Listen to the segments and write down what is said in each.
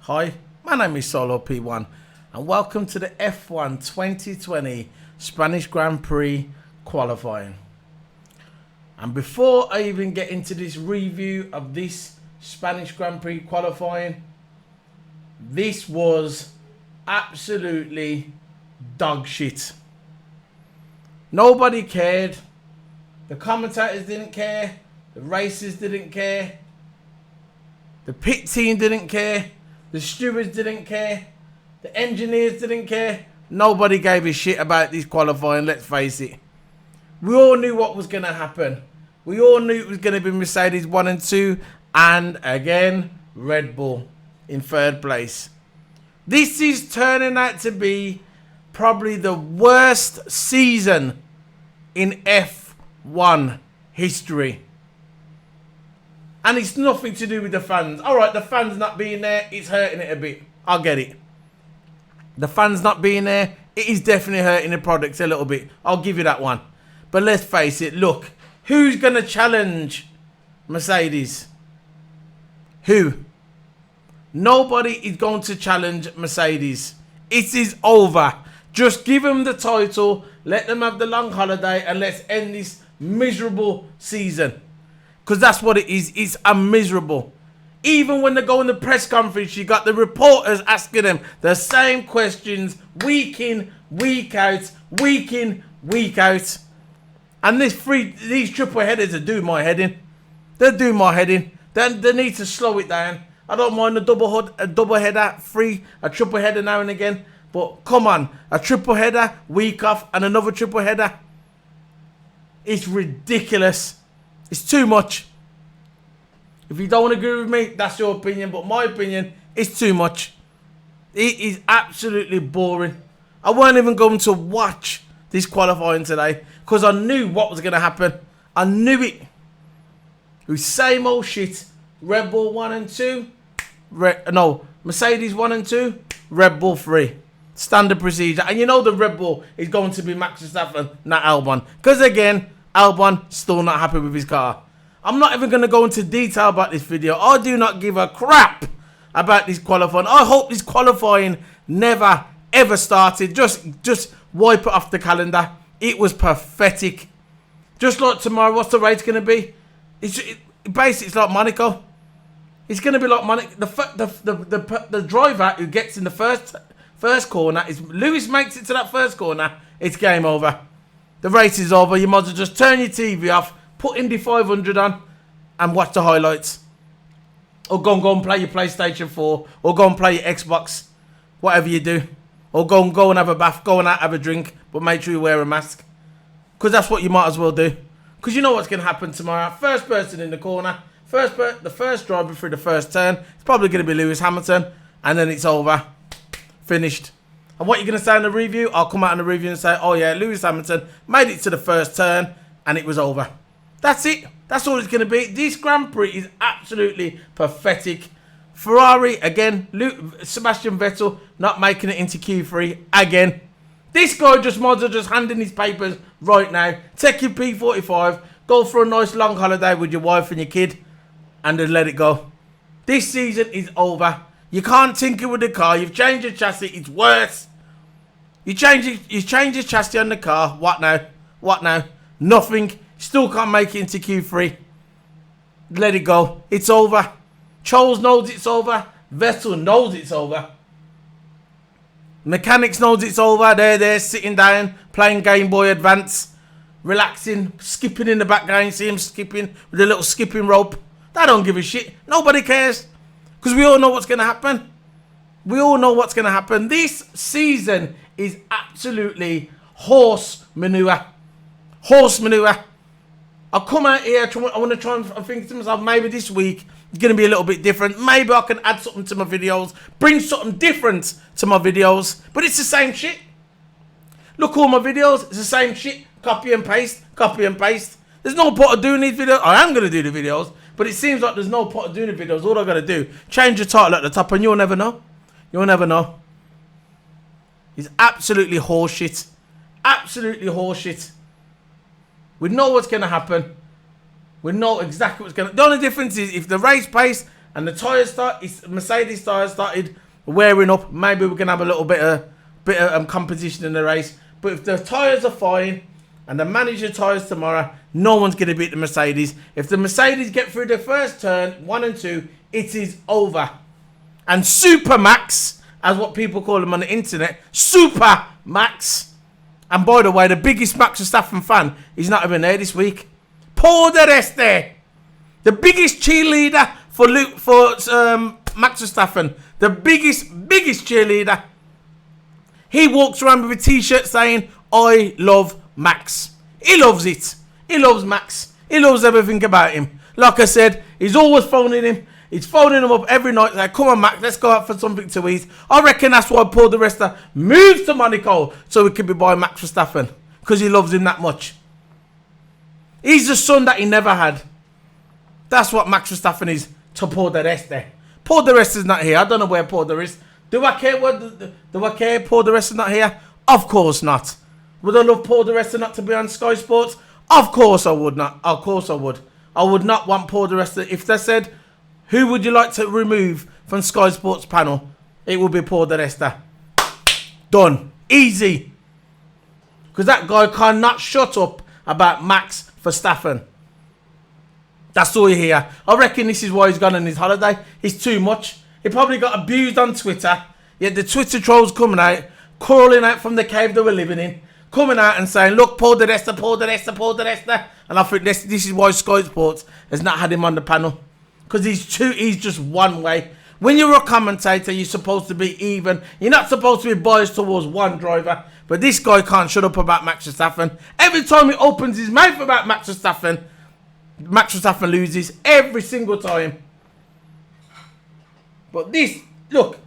Hi, my name is Solo P1 and welcome to the F1 2020 Spanish Grand Prix qualifying. And before I even get into this review of this Spanish Grand Prix qualifying, this was absolutely dog shit. Nobody cared. The commentators didn't care. The racers didn't care. The pit team didn't care. The stewards didn't care. The engineers didn't care. Nobody gave a shit about this qualifying, let's face it. We all knew what was going to happen. We all knew it was going to be Mercedes 1 and 2. And again, Red Bull in third place. This is turning out to be probably the worst season in F1 history. And it's nothing to do with the fans. Alright, the fans not being there, it's hurting it a bit. I'll get it. The fans not being there, it is definitely hurting the product a little bit. I'll give you that one. But let's face it, look. Who's going to challenge Mercedes? Who? Nobody is going to challenge Mercedes. It is over. Just give them the title, let them have the long holiday, and let's end this miserable season. Because that's what it is. It's a miserable. Even when they go in the press conference, you got the reporters asking them the same questions week in, week out, week in, week out. And these triple headers are doing my head in. They're doing my head in. They need to slow it down. I don't mind a double header, a triple header now and again. But come on, a triple header, week off, and another triple header. It's ridiculous. It's too much. If you don't agree with me, that's your opinion. But my opinion, it's too much. It is absolutely boring. I weren't even going to watch this qualifying today because I knew what was going to happen. I knew it. It was same old shit. Red Bull 1 and 2. Mercedes 1 and 2. Red Bull 3. Standard procedure. And you know the Red Bull is going to be Max Verstappen, not Albon. Because again, Albon still not happy with his car. I'm not even going to go into detail about this video. I do not give a crap about this qualifying. I hope this qualifying never ever started. Just wipe it off the calendar. It was pathetic. Just like tomorrow, what's the race going to be? Basically, it's like Monaco. It's going to be like Monaco. The driver who gets in the first corner, is Lewis makes it to that first corner, it's game over. The race is over. You might as well just turn your TV off, put Indy 500 on, and watch the highlights. Or go and play your PlayStation 4, or go and play your Xbox, whatever you do. Or go and have a bath, go and have a drink, but make sure you wear a mask. Because that's what you might as well do. Because you know what's going to happen tomorrow. First person in the corner, the first driver through the first turn, it's probably going to be Lewis Hamilton, and then it's over. Finished. And what you're going to say in the review, I'll come out in the review and say, oh yeah, Lewis Hamilton made it to the first turn and it was over. That's it. That's all it's going to be. This Grand Prix is absolutely pathetic. Ferrari, again, Sebastian Vettel not making it into Q3 again. This guy just might as well just hand in his papers right now. Take your P45, go for a nice long holiday with your wife and your kid and then let it go. This season is over. You can't tinker with the car. You've changed your chassis. It's worse. You change your chassis on the car. What now? What now? Nothing. Still can't make it into Q3. Let it go. It's over. Charles knows it's over. Vettel knows it's over. Mechanics knows it's over. They're there sitting down, playing Game Boy Advance, relaxing, skipping in the background. See him skipping with a little skipping rope. They don't give a shit. Nobody cares. Because we all know what's going to happen. We all know what's going to happen. This season is absolutely horse manure. Horse manure. I'll come out here. I want to try and think to myself, maybe this week is going to be a little bit different. Maybe I can add something to my videos. Bring something different to my videos. But it's the same shit. Look, all my videos, it's the same shit. Copy and paste. Copy and paste. There's no point of doing these videos. I am going to do the videos. But it seems like there's no point of doing the videos. All I got to do, change the title at the top and you'll never know. You'll never know. It's absolutely horseshit. Absolutely horseshit. We know what's going to happen. We know exactly what's going to... The only difference is if the race pace and the tyres Mercedes tyres started wearing up, maybe we can have a little bit of competition in the race. But if the tyres are fine and they manage the tyres tomorrow, no one's going to beat the Mercedes. If the Mercedes get through the first turn, 1 and 2, it is over. And Super Max, as what people call them on the internet, Super Max. And by the way, the biggest Max Verstappen fan is not even there this week. Paul the rest there. The biggest cheerleader for Max Verstappen. The biggest cheerleader. He walks around with a t-shirt saying, I love Max. He loves it. He loves Max. He loves everything about him. Like I said, he's always phoning him. He's phoning him up every night. Like, come on, Max, let's go out for something to eat. I reckon that's why Paul the Resta moves to Monaco so he could be by Max Verstappen. Because he loves him that much. He's the son that he never had. That's what Max Verstappen is to Paul the Resta. Paul the Resta's not here. I don't know where Paul the Resta. Do I care Paul the Resta not here? Of course not. Would I love Paul the Resta not to be on Sky Sports? Of course I would not. Of course I would. I would not want Paul the Resta. If they said, who would you like to remove from Sky Sports panel? It would be Paul the Resta. Done. Easy. Because that guy cannot shut up about Max Verstappen. That's all you hear. I reckon this is why he's gone on his holiday. He's too much. He probably got abused on Twitter. Yet the Twitter trolls coming out, crawling out from the cave they were living in, coming out and saying, look, Paul the Resta, Paul the Resta, Paul the Resta. And I think this is why Sky Sports has not had him on the panel. Because he's just one way. When you're a commentator, you're supposed to be even. You're not supposed to be biased towards one driver. But this guy can't shut up about Max Verstappen. Every time he opens his mouth about Max Verstappen loses every single time. But this, look,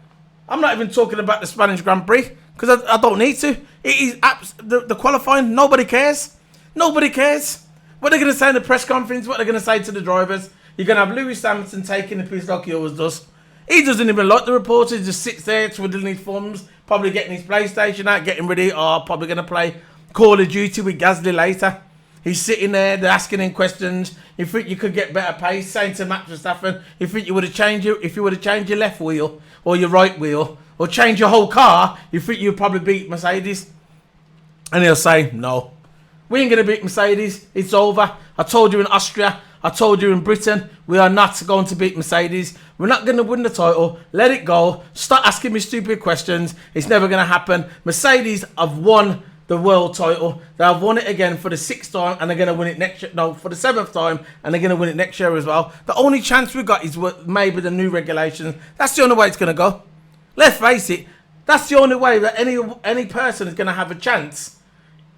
I'm not even talking about the Spanish Grand Prix because I don't need to. It is the qualifying. Nobody cares. Nobody cares. What are they going to say in the press conference? What are they going to say to the drivers? You're going to have Lewis Hamilton taking the piss like he always does. He doesn't even like the reporters. He just sits there twiddling his thumbs, probably getting his PlayStation out, getting ready. Probably going to play Call of Duty with Gasly later. He's sitting there, they're asking him questions. You think you could get better pace? Saying to Max Verstappen, you think you would have changed your left wheel or your right wheel or change your whole car, you think you'd probably beat Mercedes? And he'll say, no. We ain't going to beat Mercedes. It's over. I told you in Austria. I told you in Britain. We are not going to beat Mercedes. We're not going to win the title. Let it go. Stop asking me stupid questions. It's never going to happen. Mercedes have won the world title. They have won it again for the 6th time and they're going to win it next year. No, for the 7th time and they're going to win it next year as well. The only chance we got is maybe the new regulations. That's the only way it's going to go. Let's face it. That's the only way that any person is going to have a chance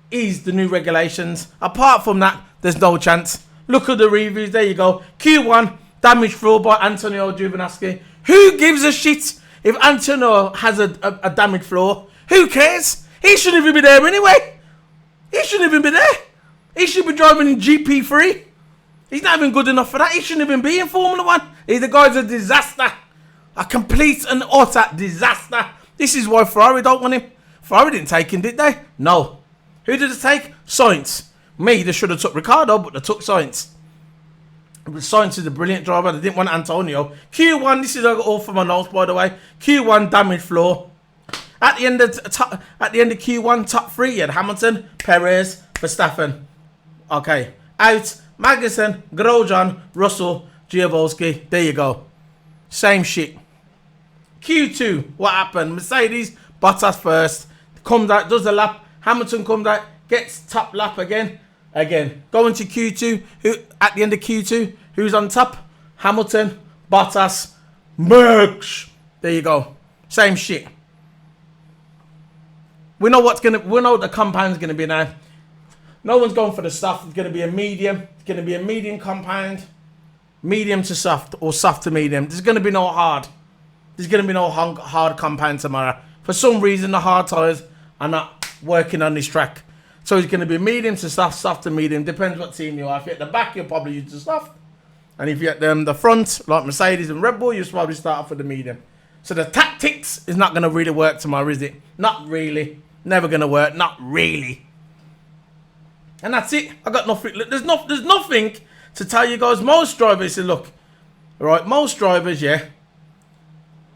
is the new regulations. Apart from that, there's no chance. Look at the reviews. There you go. Q1, damage floor by Antonio Giovinazzi. Who gives a shit if Antonio has a damaged floor? Who cares? He shouldn't even be there anyway. He shouldn't even be there. He should be driving in GP3. He's not even good enough for that. He shouldn't even be in Formula 1. The guy's a disaster. A complete and utter disaster. This is why Ferrari don't want him. Ferrari didn't take him, did they? No. Who did they take? Sainz. They should have took Ricardo, but they took Sainz. Sainz is a brilliant driver. They didn't want Antonio. Q1, this is all for my notes, by the way. Q1, damage floor. At the end of Q1, top 3, you had Hamilton, Perez, Verstappen. Okay. Out, Magnussen, Grosjean, Russell, Giovinazzi. There you go. Same shit. Q2, what happened? Mercedes, Bottas first. Comes out, does the lap. Hamilton comes out, gets top lap again. Going to Q2. At the end of Q2, who's on top? Hamilton, Bottas, Merckx. There you go. Same shit. We know what the compound's gonna be now. No one's going for the soft. It's gonna be a medium. It's gonna be a medium compound. Medium to soft or soft to medium. There's gonna be no hard. There's gonna be no hard compound tomorrow. For some reason, the hard tyres are not working on this track. So it's gonna be medium to soft, soft to medium. Depends what team you are. If you're at the back, you'll probably use the soft. And if you're at the front, like Mercedes and Red Bull, you'll probably start off with the medium. So the tactics is not gonna really work tomorrow, is it? Not really. Never gonna work. Not really. And that's it. I got nothing. There's nothing to tell you guys. Most drivers say, look, Right, most drivers, yeah,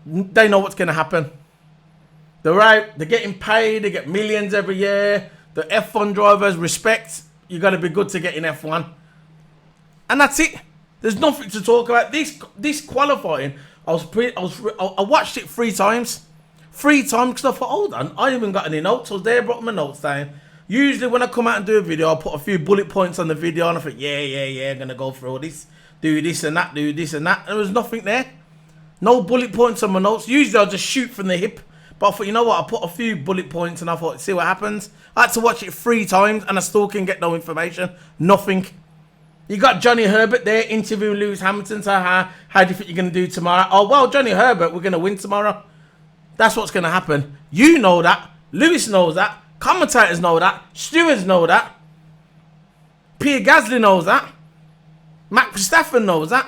they know what's going to happen. They're out, they're getting paid, they get millions every year. The F1 drivers respect. You got to be good to get in F1, and that's it. There's nothing to talk about. This qualifying, I watched it 3 times. 3 times because I thought, hold on, I haven't got any notes. I was there, brought my notes down. Usually when I come out and do a video, I'll put a few bullet points on the video and I think, yeah, I'm going to go through all this. Do this and that, do this and that. And there was nothing there. No bullet points on my notes. Usually I'll just shoot from the hip. But I thought, you know what, I'll put a few bullet points and I thought, see what happens. I had to watch it 3 times and I still can get no information. Nothing. You got Johnny Herbert there interviewing Lewis Hamilton. So how do you think you're going to do tomorrow? Oh, well, Johnny Herbert, we're going to win tomorrow. That's what's going to happen. You know that. Lewis knows that. Commentators know that. Stewards know that. Pierre Gasly knows that. Max Verstappen knows that.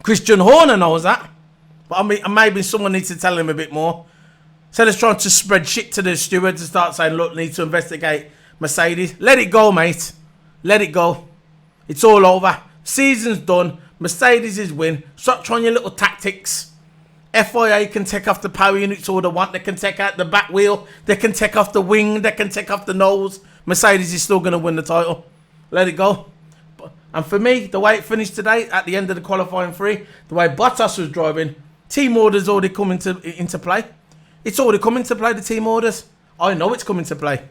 Christian Horner knows that. But I mean, maybe someone needs to tell him a bit more. So they're trying to spread shit to the stewards and start saying, look, need to investigate Mercedes. Let it go, mate. Let it go. It's all over. Season's done. Mercedes is win. Stop trying your little tactics. FIA can take off the power units all they want. They can take out the back wheel. They can take off the wing. They can take off the nose. Mercedes is still going to win the title. Let it go. And for me, the way it finished today, at the end of the qualifying 3, the way Bottas was driving, team orders already come into play. It's already come into play, the team orders. I know it's coming to play.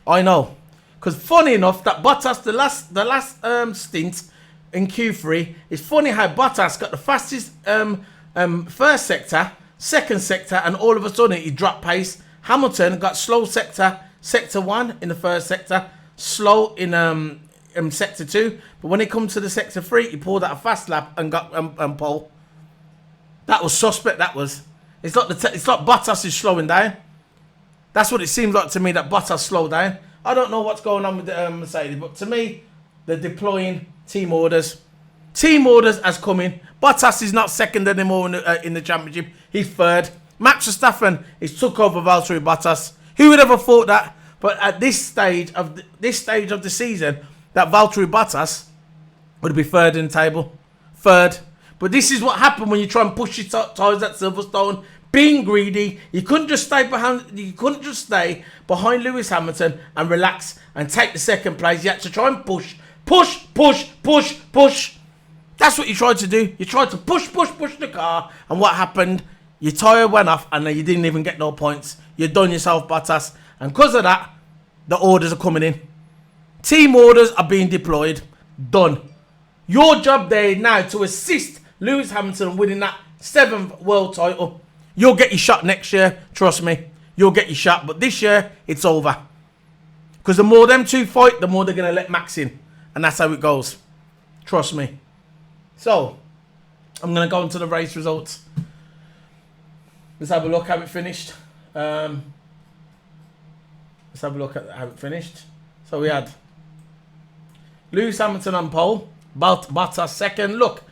I know. Because funny enough, that Bottas, the last stint in Q3, it's funny how Bottas got the fastest first sector, second sector, and all of a sudden he dropped pace. Hamilton got slow sector 1 in the first sector, slow in sector 2, but when it comes to the sector 3, he pulled out a fast lap and got pole. That was suspect. That was. It's like Bottas is slowing down. That's what it seems like to me, that Bottas slowed down. I don't know what's going on with the Mercedes, but to me, they're deploying team orders. Team orders has come in. Bottas is not second anymore in the championship. He's third. Max Verstappen is took over Valtteri Bottas. Who would ever thought that? But at this stage of the season, that Valtteri Bottas would be third in the table. Third. But this is what happened when you try and push your tyres at Silverstone. Being greedy, you couldn't just stay behind Lewis Hamilton and relax and take the second place. You had to try and push. That's what you tried to do. You tried to push the car, and what happened? Your tyre went off, and then you didn't even get no points. You done yourself, Bottas, and because of that, the orders are coming in. Team orders are being deployed. Done. Your job there now to assist Lewis Hamilton winning that 7th world title. You'll get your shot next year. Trust me. You'll get your shot. But this year, it's over. Because the more them two fight, the more they're going to let Max in. And that's how it goes. Trust me. So, I'm going to go into the race results. Let's have a look how it finished. So we had Lewis Hamilton on pole. Bottas second. Look.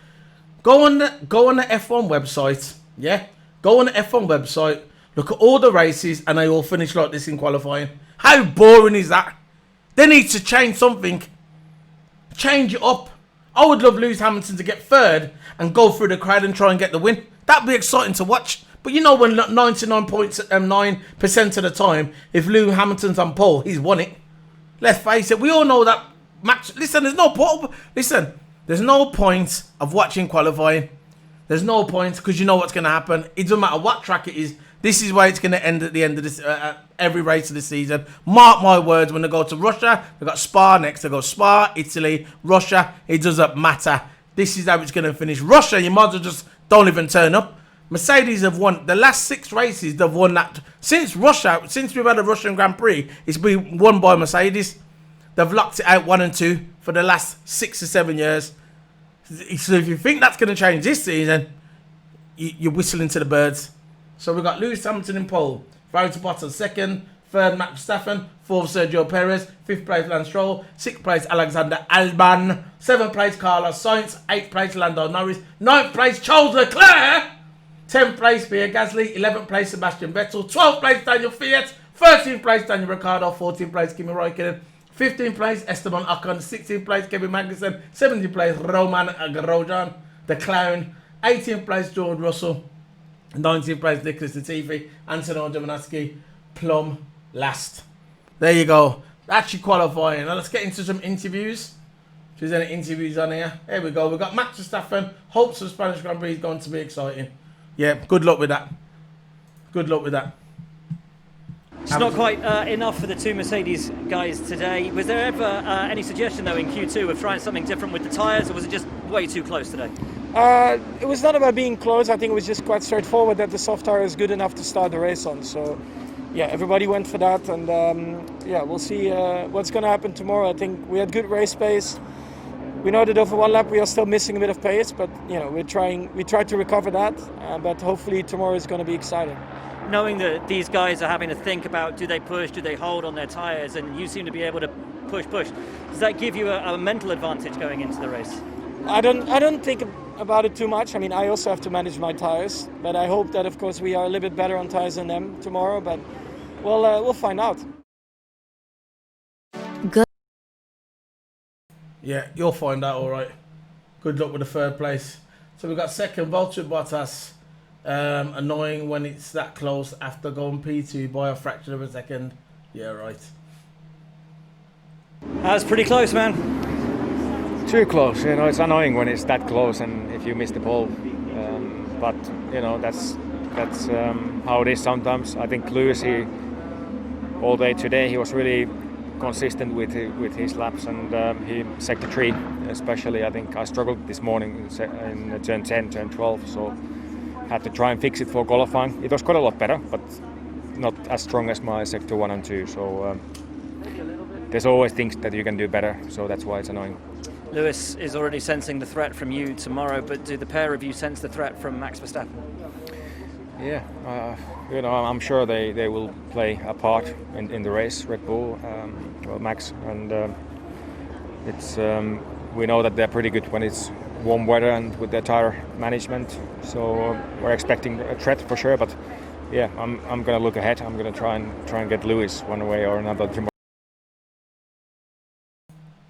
Go on the F1 website. Yeah? Go on the F1 website. Look at all the races and they all finish like this in qualifying. How boring is that? They need to change something. Change it up. I would love Lewis Hamilton to get third and go through the crowd and try and get the win. That'd be exciting to watch. But you know when 99.9% of the time, if Lewis Hamilton's on pole, he's won it. Let's face it. We all know that. Max, listen, there's no point of watching qualifying. There's no point because you know what's going to happen. It doesn't matter what track it is. This is where it's going to end at the end of this every race of the season. Mark my words, when they go to Russia, they've got Spa next. They go Spa, Italy, Russia. It doesn't matter. This is how it's going to finish. Russia, you might as well just don't even turn up. Mercedes have won the last 6 races. They've won that since Russia. Since we've had a Russian Grand Prix, it's been won by Mercedes. They've locked it out 1 and 2 for the last 6 or 7 years. So if you think that's going to change this season, you're whistling to the birds. So we've got Lewis Hamilton in pole, Valtteri Bottas second, third Max Verstappen, fourth Sergio Perez, fifth place Lance Stroll, sixth place Alexander Albon, seventh place Carlos Sainz, eighth place Lando Norris, ninth place Charles Leclerc, 10th place Pierre Gasly, 11th place Sebastian Vettel, 12th place Daniel Fiat, 13th place Daniel Ricciardo, 14th place Kimi Raikkonen, 15th place Esteban Ocon, 16th place Kevin Magnussen, 17th place Roman Grosjean. the Clown, 18th place George Russell, 19th place Nicholas Latifi, Antonio Giovinazzi, Plum last. There you go. Actually qualifying. Now let's get into some interviews. If there's any interviews on here. Here we go. We've got Max Verstappen. Hopes the Spanish Grand Prix is going to be exciting. Yeah, good luck with that. Good luck with that. It's not quite enough for the two Mercedes guys today. Was there ever any suggestion, though, in Q2 of trying something different with the tyres, or was it just way too close today? It was not about being close. I think it was just quite straightforward that the soft tyre is good enough to start the race on. So, yeah, everybody went for that. And, yeah, we'll see what's going to happen tomorrow. I think we had good race pace. We know that over one lap we are still missing a bit of pace, but, you know, we tried to recover that. But hopefully tomorrow is going to be exciting. Knowing that these guys are having to think about do they push, do they hold on their tyres, and you seem to be able to push, does that give you a mental advantage going into the race? I don't think about it too much. I mean, I also have to manage my tyres, but I hope that, of course, we are a little bit better on tyres than them tomorrow, but we'll find out. Good. Yeah, you'll find out, all right. Good luck with the third place. So we've got second, Valtteri Bottas. Annoying when it's that close after going P2 by a fraction of a second. Yeah, right. That's pretty close, man. Too close, you know. It's annoying when it's that close and if you miss the pole. But you know that's how it is sometimes. I think Lewis, all day today, he was really consistent with his laps, and he sector 3 especially. I think I struggled this morning in turn 10, turn 12, so had to try and fix it for qualifying. It was quite a lot better, but not as strong as my sector 1 and 2. So there's always things that you can do better, so that's why it's annoying. Lewis is already sensing the threat from you tomorrow, but do the pair of you sense the threat from Max Verstappen? Yeah, you know, I'm sure they will play a part in the race, Red Bull, Max, and it's we know that they're pretty good when it's warm weather and with their tire management. So we're expecting a threat for sure. But yeah, I'm going to look ahead. I'm going to try and get Lewis one way or another tomorrow.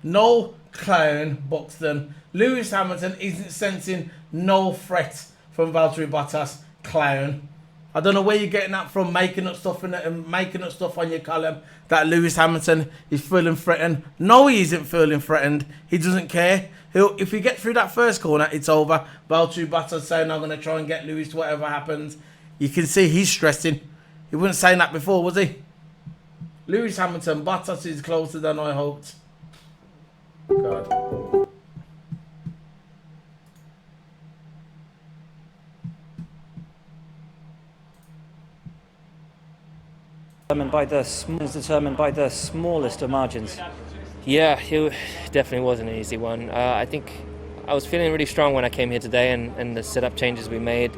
No Clown, Buxton. Lewis Hamilton isn't sensing no threat from Valtteri Bottas. Clown. I don't know where you're getting that from, making up stuff in it and making up stuff on your column that Lewis Hamilton is feeling threatened. No, he isn't feeling threatened. He doesn't care. If we get through that first corner, it's over. Valtteri Bottas saying, I'm going to try and get Lewis to whatever happens. You can see he's stressing. He wasn't saying that before, was he? Lewis Hamilton, Bottas is closer than I hoped. God. Determined by the smallest of margins. Yeah, it definitely wasn't an easy one. I think I was feeling really strong when I came here today, and the setup changes we made,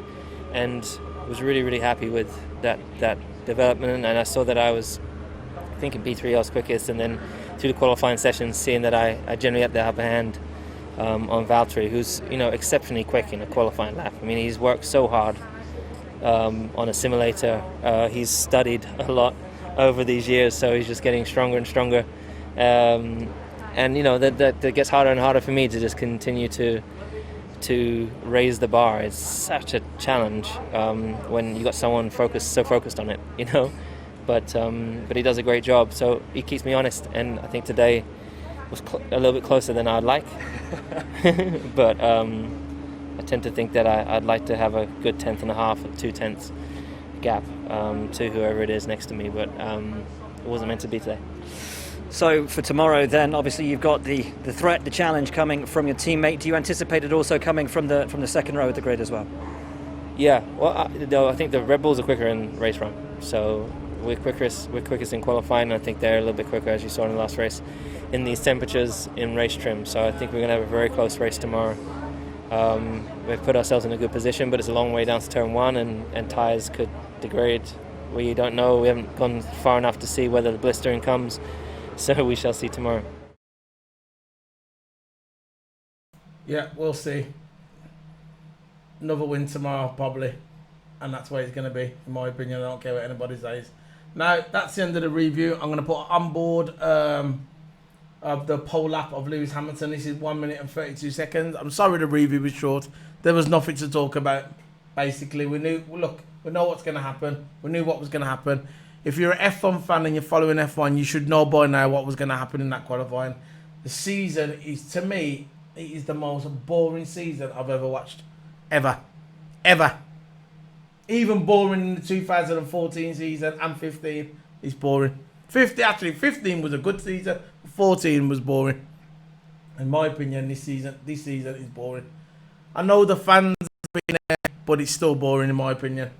and was really happy with that development. And I saw that I was, I think in P3 I was quickest, and then through the qualifying sessions, seeing that I generally had the upper hand on Valtteri, who's exceptionally quick in a qualifying lap. I mean, he's worked so hard on a simulator. He's studied a lot over these years, so he's just getting stronger and stronger. And that gets harder and harder for me to just continue to raise the bar. It's such a challenge when you got someone so focused on it, But he does a great job, so he keeps me honest. And I think today was a little bit closer than I'd like. But I tend to think that I'd like to have a good 1/10 and a half or 2/10 gap to whoever it is next to me, but it wasn't meant to be today. So for tomorrow then, obviously you've got the threat, the challenge coming from your teammate. Do you anticipate it also coming from the second row of the grid as well? Yeah, well, I think the Red Bulls are quicker in race run, so we're quickest in qualifying, and I think they're a little bit quicker, as you saw in the last race, in these temperatures in race trim. So I think we're going to have a very close race tomorrow. We've put ourselves in a good position, but it's a long way down to turn 1, and tyres could degrade. We don't know. We haven't gone far enough to see whether the blistering comes, so we shall see tomorrow. Yeah, we'll see. Another win tomorrow, probably. And that's where it's going to be, in my opinion. I don't care what anybody says. Now, that's the end of the review. I'm going to put on board a of the pole lap of Lewis Hamilton. This is 1 minute and 32 seconds. I'm sorry the review was short. There was nothing to talk about. Basically, we know what's going to happen. We knew what was going to happen. If you're an F1 fan and you're following F1, you should know by now what was going to happen in that qualifying. The season is, to me, it is the most boring season I've ever watched. Ever. Even boring in the 2014 season and 15 is boring. 15 was a good season. 14 was boring. In my opinion, this season is boring. I know the fans have been there, but it's still boring in my opinion.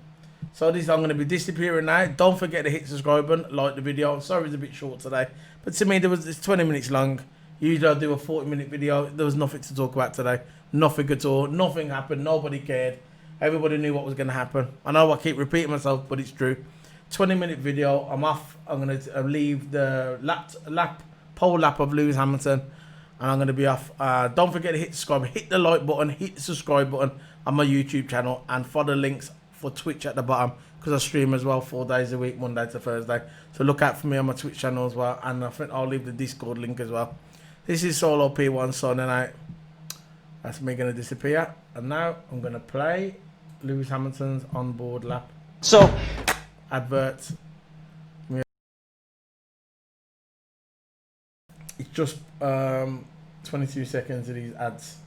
So I'm going to be disappearing now. Don't forget to hit subscribe button, like the video. I'm sorry it's a bit short today, but to me it's 20 minutes long. Usually I do a 40-minute video. There was nothing to talk about today. Nothing at all. Nothing happened. Nobody cared. Everybody knew what was going to happen. I know I keep repeating myself, but it's true. 20-minute video. I'm off. I'm going to leave the pole lap of Lewis Hamilton, and I'm going to be off. Don't forget to hit subscribe. Hit the like button. Hit the subscribe button on my YouTube channel, and follow the links for Twitch at the bottom, because I stream as well 4 days a week, Monday to Thursday. So look out for me on my Twitch channel as well, and I think I'll leave the Discord link as well. This is Solo P1 signing out. That's me going to disappear, and now I'm going to play Lewis Hamilton's onboard lap. So, Advert. It's just 22 seconds of these ads.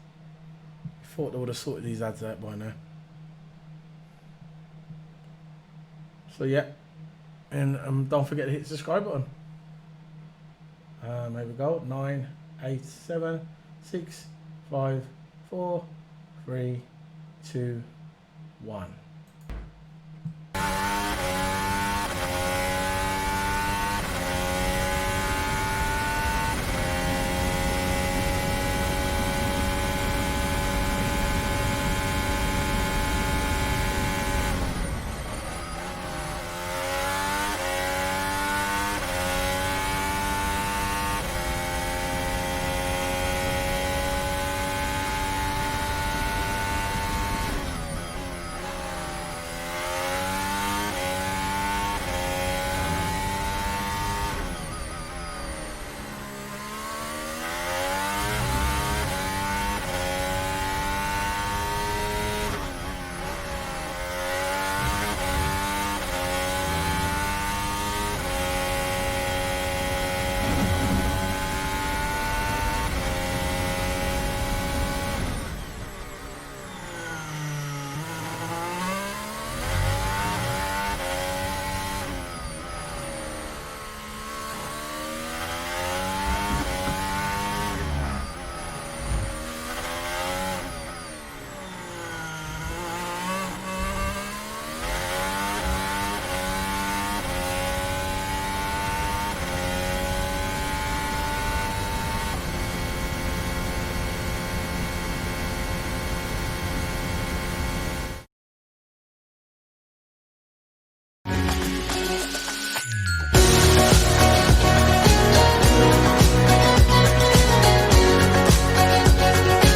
I thought they would have sorted these ads out by now. So yeah, and don't forget to hit the subscribe button. There we go. 9, 8, 7, 6, 5, 4, 3, 2, 1.